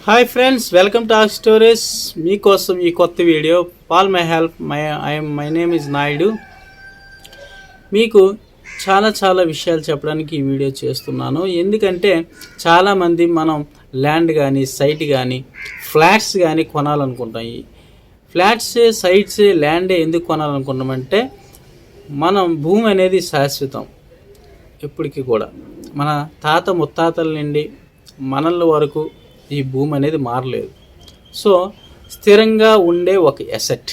Hi friends, welcome to our stories. మీకోసం ఈ కొత్త వీడియో పాల్ మై హెల్ప్ మై నేమ్ ఇస్ నాయుడు. మీకు చాలా విషయాలు చెప్పడానికి ఈ వీడియో చేస్తున్నాను. ఎందుకంటే చాలామంది మనం ల్యాండ్ కానీ సైట్ కానీ ఫ్లాట్స్ కానీ కొనాలనుకుంటాం. ఈ ఫ్లాట్స్ సైట్స్ ల్యాండే ఎందుకు కొనాలనుకుంటామంటే మనం భూమి అనేది శాశ్వతం. ఎప్పటికీ కూడా మన తాత ముత్తాతల నుండి మనల వరకు ఈ భూమి అనేది మారలేదు. సో స్థిరంగా ఉండే ఒక అసెట్.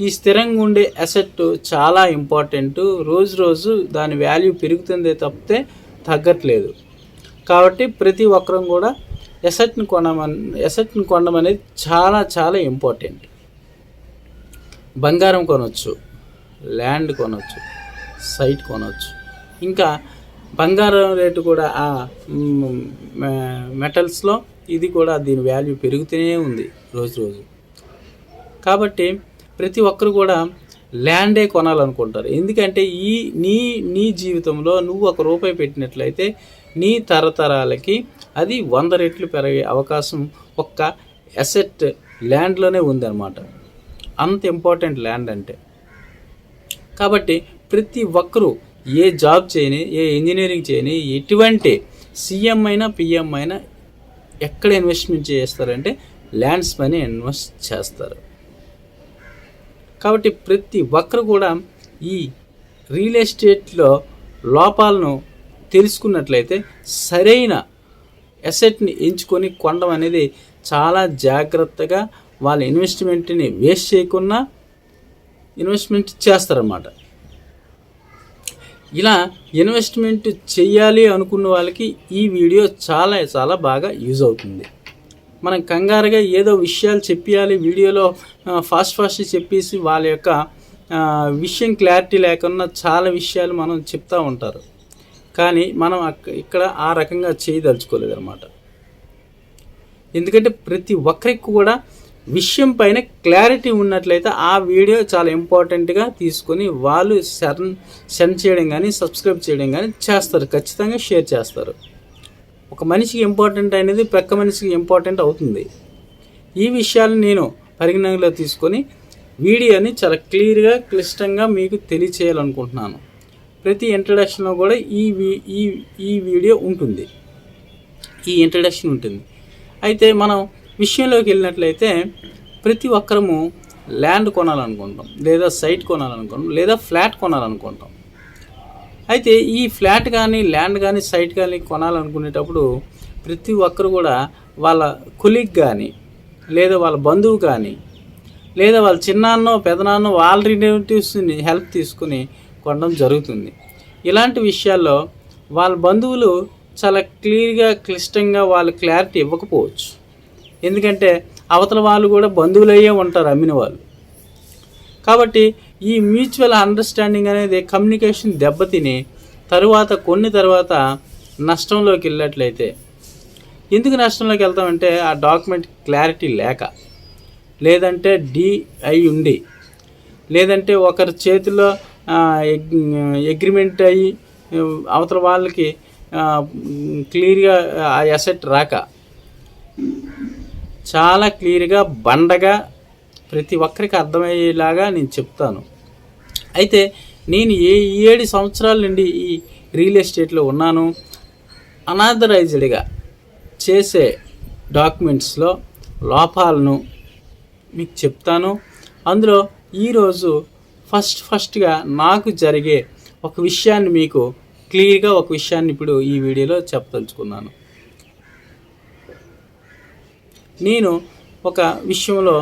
ఈ స్థిరంగా ఉండే అసెట్ చాలా ఇంపార్టెంట్. రోజు దాని వాల్యూ పెరుగుతుందే తప్పితే తగ్గట్లేదు. కాబట్టి ప్రతి ఒక్కరం కూడా అసెట్ని కొనడం అనేది చాలా ఇంపార్టెంట్. బంగారం కొనవచ్చు, ల్యాండ్ కొనవచ్చు, సైట్ కొనవచ్చు. ఇంకా బంగారం రేటు కూడా ఆ మెటల్స్లో ఇది కూడా దీని వాల్యూ పెరుగుతూనే ఉంది రోజు. కాబట్టి ప్రతి ఒక్కరు కూడా ల్యాండే కొనాలనుకుంటారు. ఎందుకంటే నీ జీవితంలో నువ్వు ₹1 పెట్టినట్లయితే నీ తరతరాలకి అది 100 రెట్లు పెరిగే అవకాశం ఒక్క అసెట్ ల్యాండ్లోనే ఉందన్నమాట. అంత ఇంపార్టెంట్ ల్యాండ్ అంటే. కాబట్టి ప్రతి ఒక్కరూ ఏ జాబ్ చేయని, ఏ ఇంజనీరింగ్ చేయని, ఎటువంటి సీఎం అయినా పిఎం అయినా ఎక్కడ ఇన్వెస్ట్మెంట్ చేస్తారంటే ల్యాండ్స్ పైన ఇన్వెస్ట్ చేస్తారు. కాబట్టి ప్రతి ఒక్కరు కూడా ఈ రియల్ ఎస్టేట్లో లోపాలను తెలుసుకున్నట్లయితే సరైన అసెట్ని ఎంచుకొని కొనడం అనేది చాలా జాగ్రత్తగా వాళ్ళ ఇన్వెస్ట్మెంట్ని వేస్ట్ చేయకుండా ఇన్వెస్ట్మెంట్ చేస్తారన్నమాట. ఇలా ఇన్వెస్ట్మెంట్ చేయాలి అనుకున్న వాళ్ళకి ఈ వీడియో చాలా బాగా యూజ్ అవుతుంది. మనం కంగారుగా ఏదో విషయాలు చెప్పాలి వీడియోలో ఫాస్ట్ చెప్పేసి వాళ్ళ యొక్క విషయం క్లారిటీ లేకుండా చాలా విషయాలు మనం చెప్తూ ఉంటారు. కానీ మనం ఇక్కడ ఆ రకంగా చేయదలుచుకోలేదు అనమాట. ఎందుకంటే ప్రతి ఒక్కరికి కూడా విషయం పైన క్లారిటీ ఉన్నట్లయితే ఆ వీడియో చాలా ఇంపార్టెంట్గా తీసుకొని వాళ్ళు సెండ్ చేయడం కానీ సబ్స్క్రైబ్ చేయడం కానీ చేస్తారు. ఖచ్చితంగా షేర్ చేస్తారు. ఒక మనిషికి ఇంపార్టెంట్ అనేది ప్రక్క మనిషికి ఇంపార్టెంట్ అవుతుంది. ఈ విషయాలు నేను పరిగణనలో తీసుకొని వీడియోని చాలా క్లియర్గా క్లిష్టంగా మీకు తెలియచేయాలనుకుంటున్నాను. ప్రతి ఇంట్రడక్షన్లో కూడా ఈ వీడియో ఉంటుంది, ఈ ఇంట్రడక్షన్ ఉంటుంది. అయితే మనం విషయంలోకి వెళ్ళినట్లయితే ప్రతి ఒక్కరము ల్యాండ్ కొనాలనుకుంటాం, లేదా సైట్ కొనాలనుకుంటాం, లేదా ఫ్లాట్ కొనాలనుకుంటాం. అయితే ఈ ఫ్లాట్ కానీ ల్యాండ్ కానీ సైట్ కానీ కొనాలనుకునేటప్పుడు ప్రతి ఒక్కరు కూడా వాళ్ళ కొలీగ్ కానీ, లేదా వాళ్ళ బంధువు కానీ, లేదా వాళ్ళ చిన్నాన్నో పెదనాన్నో వాళ్ళ రిలేటివ్స్ని హెల్ప్ తీసుకుని కొనడం జరుగుతుంది. ఇలాంటి విషయాల్లో వాళ్ళ బంధువులు చాలా క్లియర్గా క్లిష్టంగా వాళ్ళు క్లారిటీ ఇవ్వకపోవచ్చు. ఎందుకంటే అవతల వాళ్ళు కూడా బంధువులయ్యే ఉంటారు అమ్మిన వాళ్ళు. కాబట్టి ఈ మ్యూచువల్ అండర్స్టాండింగ్ అనేది కమ్యూనికేషన్ దెబ్బతిని కొన్ని తర్వాత నష్టంలోకి వెళ్ళినట్లయితే, ఎందుకు నష్టంలోకి వెళ్తామంటే ఆ డాక్యుమెంట్ క్లారిటీ లేక, లేదంటే అయి ఉండి, లేదంటే ఒకరి చేతిలో అగ్రిమెంట్ అయ్యి అవతల వాళ్ళకి క్లియర్గా ఆ అసెట్ రాక, చాలా క్లియర్గా బండగా ప్రతి ఒక్కరికి అర్థమయ్యేలాగా నేను చెప్తాను. అయితే నేను 7 సంవత్సరాల నుండి ఈ రియల్ ఎస్టేట్లో ఉన్నాను. అనాథరైజ్డ్గా చేసే డాక్యుమెంట్స్లో లోపాలను మీకు చెప్తాను. అందులో ఈరోజు ఫస్ట్గా నాకు జరిగే ఒక విషయాన్ని మీకు క్లియర్గా ఒక విషయాన్ని ఇప్పుడు ఈ వీడియోలో చెప్పదలుచుకున్నాను. నేను ఒక విషయంలో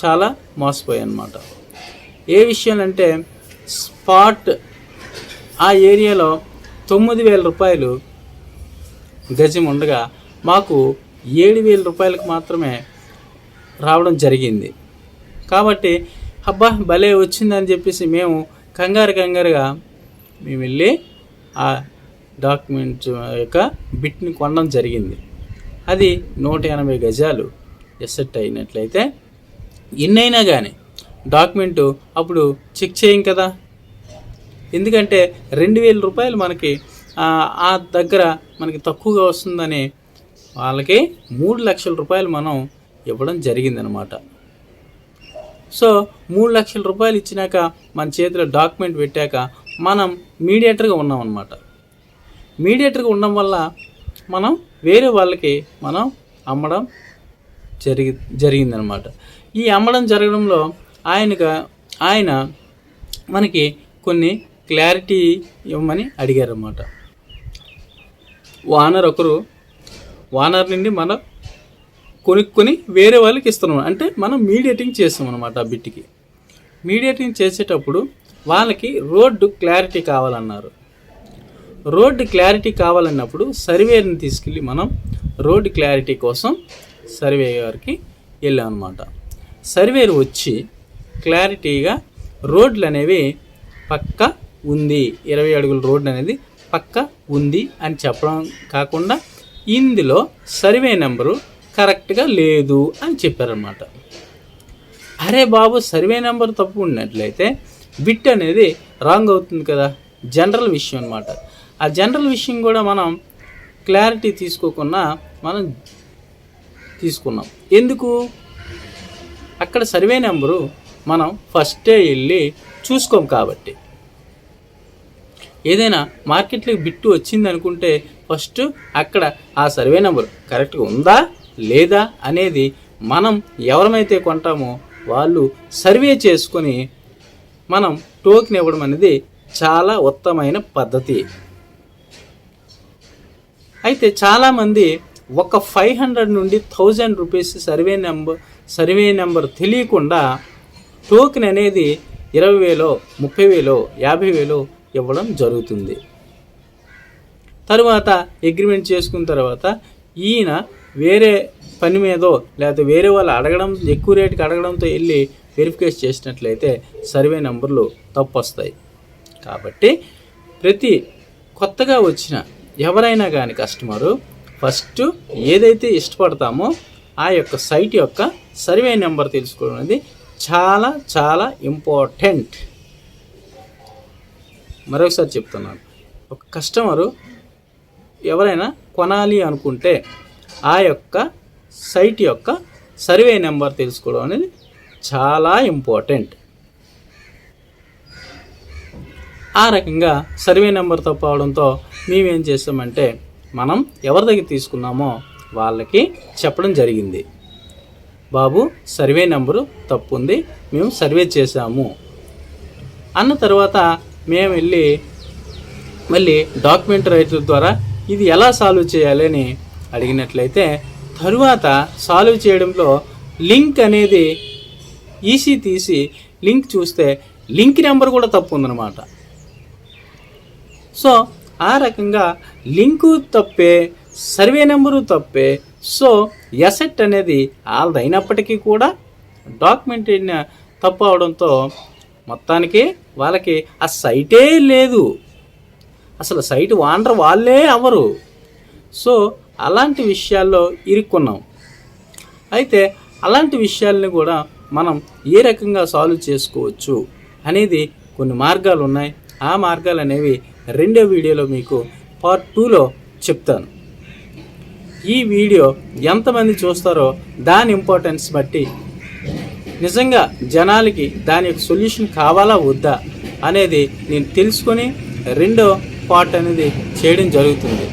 చాలా మోసపోయాను అన్నమాట. ఏ విషయం అంటే స్పాట్ ఆ ఏరియాలో ₹9,000 గజం ఉండగా మాకు ₹7,000 మాత్రమే రావడం జరిగింది. కాబట్టి అబ్బా భలే వచ్చిందని చెప్పేసి మేము కంగారుగా మేము వెళ్ళి ఆ డాక్యుమెంట్ యొక్క బిట్ని కొనడం జరిగింది. అది 180 గజాలు ఎసెట్ అయినట్లయితే ఎన్నైనా కానీ డాక్యుమెంటు అప్పుడు చెక్ చేయం కదా. ఎందుకంటే ₹2,000 మనకి ఆ దగ్గర మనకి తక్కువగా వస్తుందని వాళ్ళకి 3 లక్షల రూపాయలు మనం ఇవ్వడం జరిగిందనమాట. సో 3 లక్షల రూపాయలు ఇచ్చినాక మన చేతిలో డాక్యుమెంట్ పెట్టాక మనం మీడియేటర్గా ఉన్నాం అనమాట. మీడియేటర్గా ఉండడం వల్ల మనం వేరే వాళ్ళకి మనం అమ్మడం జరిగిందనమాట. ఈ అమ్మడం జరగడంలో ఆయన మనకి కొన్ని క్లారిటీ ఇవ్వమని అడిగారన్నమాట. ఓనర్ నుండి మనం కొనుక్కొని వేరే వాళ్ళకి ఇస్తున్నాం. అంటే మనం మీడియేటింగ్ చేస్తాం అనమాట. ఆ బిట్టికి మీడియేటింగ్ చేసేటప్పుడు వాళ్ళకి రోడ్డు క్లారిటీ కావాలన్నారు. రోడ్డు క్లారిటీ కావాలన్నప్పుడు సర్వేని తీసుకెళ్ళి మనం రోడ్డు క్లారిటీ కోసం సర్వే గారికి వెళ్ళాం అనమాట. సర్వేరు వచ్చి క్లారిటీగా రోడ్లు అనేవి పక్క ఉంది, 20 అడుగుల రోడ్డు అనేది పక్క ఉంది అని చెప్పడం కాకుండా ఇందులో సర్వే నెంబరు కరెక్ట్గా లేదు అని చెప్పారన్నమాట. అరే బాబు, సర్వే నెంబర్ తప్పు ఉన్నట్లయితే బిట్ అనేది రాంగ్ అవుతుంది కదా, జనరల్ విషయం అనమాట. ఆ జనరల్ విషయం కూడా మనం క్లారిటీ తీసుకోకుండా మనం తీసుకున్నాం. ఎందుకు? అక్కడ సర్వే నెంబరు మనం ఫస్టే వెళ్ళి చూసుకోం కాబట్టి. ఏదైనా మార్కెట్లోకి బిట్టు వచ్చింది అనుకుంటే ఫస్ట్ అక్కడ ఆ సర్వే నెంబర్ కరెక్ట్గా ఉందా లేదా అనేది మనం ఎవరమైతే కొంటామో వాళ్ళు సర్వే చేసుకొని మనం టోకెన్ ఇవ్వడం అనేది చాలా ఉత్తమమైన పద్ధతి. అయితే చాలామంది ఒక 500 నుండి 1000 రూపీస్ సర్వే నెంబర్ తెలియకుండా టోకెన్ అనేది 20,000, 30,000, 50,000 ఇవ్వడం జరుగుతుంది. తరువాత అగ్రిమెంట్ చేసుకున్న తర్వాత ఈయన వేరే పని మీదో లేకపోతే వేరే వాళ్ళు అడగడం, ఎక్కువ రేటుకి అడగడంతో వెళ్ళి వెరిఫికేషన్ చేసినట్లయితే సర్వే నెంబర్లు తప్పు వస్తాయి. కాబట్టి ప్రతి కొత్తగా వచ్చిన ఎవరైనా కానీ కస్టమరు ఫస్ట్ ఏదైతే ఇష్టపడతామో ఆ యొక్క సైట్ యొక్క సర్వే నెంబర్ తెలుసుకోవడం అనేది చాలా చాలా ఇంపార్టెంట్. మరొకసారి చెప్తున్నాను, ఒక కస్టమరు ఎవరైనా కొనాలి అనుకుంటే ఆ యొక్క సైట్ యొక్క సర్వే నెంబర్ తెలుసుకోవడం అనేది చాలా ఇంపార్టెంట్. ఆ రకంగా సర్వే నెంబర్ తప్పు అవడంతో మేమేం చేస్తామంటే మనం ఎవరి దగ్గర తీసుకున్నామో వాళ్ళకి చెప్పడం జరిగింది, బాబు సర్వే నెంబరు తప్పు ఉంది, మేము సర్వే చేసాము అన్న తర్వాత మేము వెళ్ళి మళ్ళీ డాక్యుమెంట్ రైటర్ ద్వారా ఇది ఎలా సాల్వ్ చేయాలి అని అడిగినట్లయితే తరువాత సాల్వ్ చేయడంలో లింక్ అనేది ఈసీ తీసి లింక్ చూస్తే లింక్ నెంబర్ కూడా తప్పు ఉందన్నమాట. సో ఆ రకంగా లింకు తప్పే, సర్వే నెంబరు తప్పే. సో ఎసెట్ అనేది వాళ్ళదైనప్పటికీ కూడా డాక్యుమెంట్ తప్పు అవడంతో మొత్తానికి వాళ్ళకి ఆ సైటే లేదు, అసలు సైట్ ఓనర్ వాళ్ళే అవ్వరు. సో అలాంటి విషయాల్లో ఇరుక్కున్నాం. అయితే అలాంటి విషయాలని కూడా మనం ఏ రకంగా సాల్వ్ చేసుకోవచ్చు అనేది కొన్ని మార్గాలు ఉన్నాయి. ఆ మార్గాలు అనేవి రెండో వీడియోలో మీకు part 2లో చెప్తాను. ఈ వీడియో ఎంతమంది చూస్తారో దాని ఇంపార్టెన్స్ బట్టి నిజంగా జనాలకి దాని యొక్క సొల్యూషన్ కావాలా వద్దా అనేది నేను తెలుసుకొని రెండో పార్ట్ అనేది చేయడం జరుగుతుంది.